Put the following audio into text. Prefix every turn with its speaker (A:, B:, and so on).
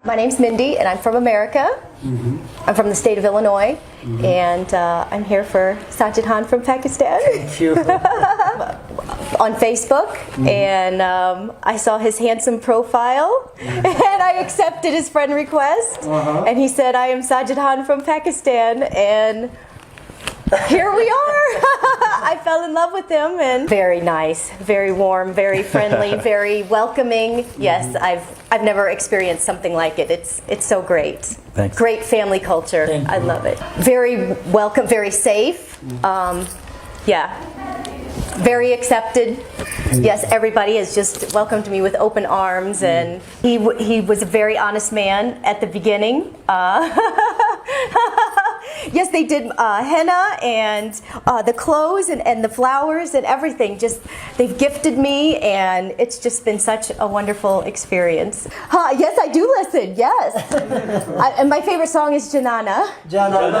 A: My name's Mindi, and I'm from America. I'm from the state of Illinois, and I'm here for Sajid Khan from Pakistan.
B: Thank you.
A: On Facebook, and I saw his handsome profile, and I accepted his friend request, and he said, I am Sajid Khan from Pakistan, and here we are. I fell in love with him, and very nice, very warm, very friendly, very welcoming. Yes, I've never experienced something like it. It's so great.
B: Thanks.
A: Great family culture.
B: Thank you.
A: I love it. Very welcome, very safe. Yeah. Very accepted. Yes, everybody has just welcomed me with open arms, and he was a very honest man at the beginning. Yes, they did henna and the clothes and the flowers and everything. Just they've gifted me, and it's just been such a wonderful experience. Yes, I do listen. Yes, and my favorite song is Janana.
B: Jana.